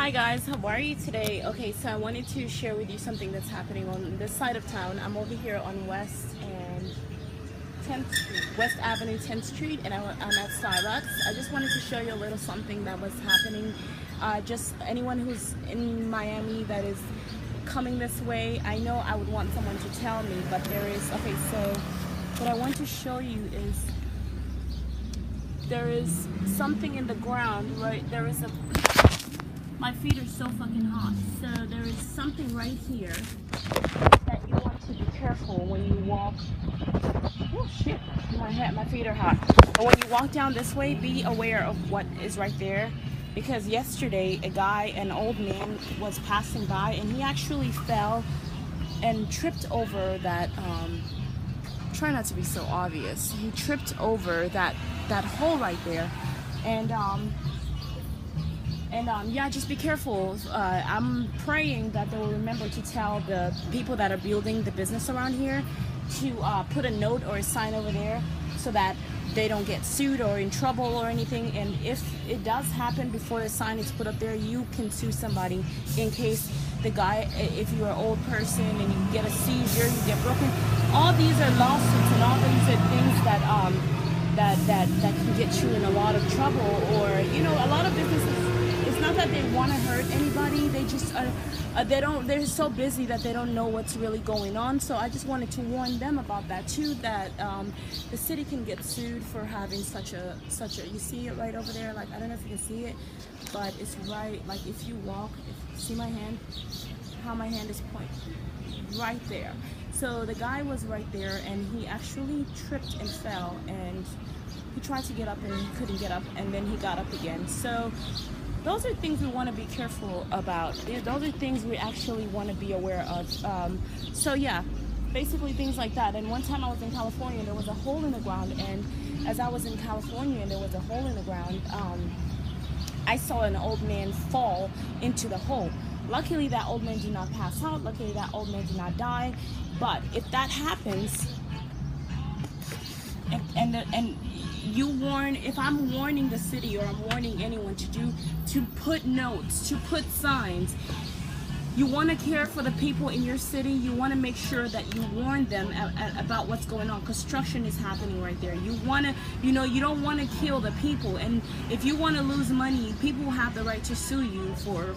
Hi guys, how are you today? Okay, so I wanted to share with you something that's happening on this side of town. I'm over here on West and 10th Street, West Avenue 10th Street, and I'm at Starbucks. I just wanted to show you a little something that was happening. Just anyone who's in Miami that is coming this way, I know I would want someone to tell me, but there is, okay, so what I want to show you is there is something in the ground, right? There is a, my feet are so fucking hot. So there is something right here that you want to be careful when you walk. Oh shit, my feet are hot. But when you walk down this way, be aware of what is right there. Because yesterday, a guy, an old man, was passing by and he actually fell and tripped over that, try not to be so obvious. He tripped over that hole right there. And yeah, just be careful. I'm praying that they will remember to tell the people that are building the business around here to put a note or a sign over there so that they don't get sued or in trouble or anything. And if it does happen before the sign is put up there, you can sue somebody in case the guy, if you're an old person and you get a seizure, you get broken. All these are lawsuits and all these are things that can get you in a lot of trouble. Or, you know, a lot of businesses, it's not that they want to hurt anybody, they just are, they're so busy that they don't know what's really going on. So I just wanted to warn them about that too, that the city can get sued for having such a, you see it right over there, like, I don't know if you can see it, but it's right, like if you walk, see my hand, how my hand is pointing, right there. So the guy was right there and he actually tripped and fell, and he tried to get up and he couldn't get up, and then he got up again. So those are things we want to be careful about. Those are things we actually want to be aware of. So yeah, basically things like that. And one time I was in California, there was a hole in the ground, and as I was in California and there was a hole in the ground, I saw an old man fall into the hole. Luckily that old man did not pass out. Luckily that old man did not die. But if that happens, and you warn, if I'm warning the city or I'm warning anyone to put notes, to put signs, you want to care for the people in your city. You want to make sure that you warn them about what's going on. Construction is happening right there. You want to, you know, you don't want to kill the people. And if you want to lose money, people have the right to sue you for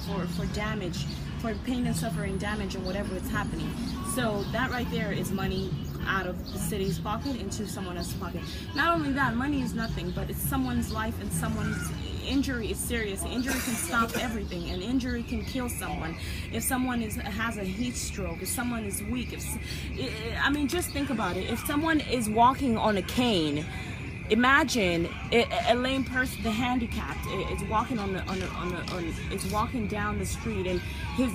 damage, for pain and suffering, damage, and whatever is happening. So that right there is money out of the city's pocket into someone else's pocket. Not only that, money is nothing, but it's someone's life, and someone's injury is serious. Injury can stop everything. An injury can kill someone. If someone has a heat stroke, if someone is weak, I mean, just think about it. If someone is walking on a cane, imagine a lame person, the handicapped, is walking is walking down the street, and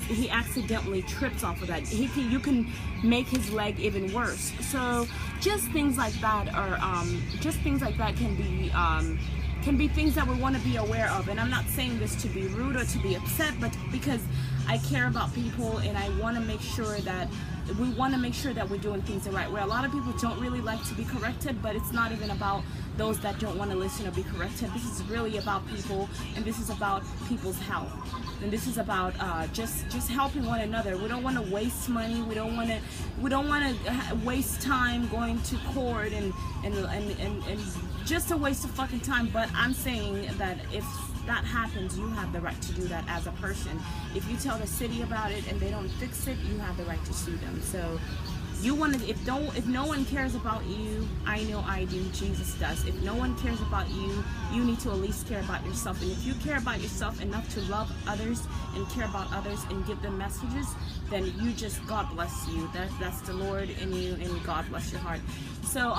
he accidentally trips off of that. You can make his leg even worse. So just things like that are can be things that we want to be aware of. And I'm not saying this to be rude or to be upset, but because I care about people and I want to make sure that we want to make sure that we're doing things the right way. A lot of people don't really like to be corrected, but it's not even about those that don't want to listen or be corrected. This is really about people, and this is about people's health, and this is about just helping one another. We don't want to waste money. We don't want to waste time going to court and just a waste of fucking time. But I'm saying that if that happens, you have the right to do that as a person. If you tell the city about it and they don't fix it, you have the right to sue them. So you want to, if no one cares about you, I know I do, Jesus does. If no one cares about you, you need to at least care about yourself. And if you care about yourself enough to love others and care about others and give them messages, then you just, God bless you. That's the Lord in you, and God bless your heart. So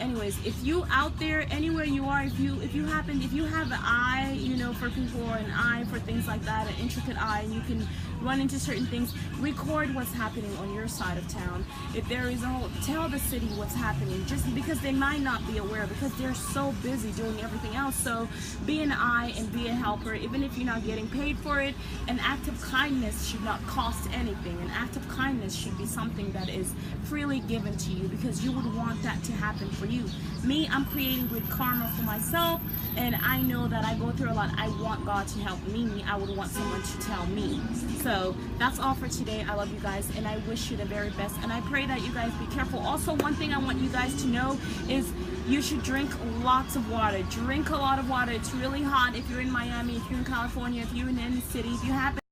anyways, if you out there, anywhere you are, if you have an eye, you know, for people, or an eye for things like that, an intricate eye, and you can run into certain things, record what's happening on your side of town. If there is tell the city what's happening, just because they might not be aware, because they're so busy doing everything else. So be an eye and be a helper, even if you're not getting paid for it. An act of kindness should not cost anything. giving. An act of kindness should be something that is freely given to you, because you would want that to happen for you. Me, I'm creating good karma for myself, and I know that I go through a lot. I want God to help me. I would want someone to tell me. So that's all for today. I love you guys, and I wish you the very best, and I pray that you guys be careful. Also, one thing I want you guys to know is you should drink lots of water. Drink a lot of water. It's really hot if you're in Miami, if you're in California, if you're in any city, if you happen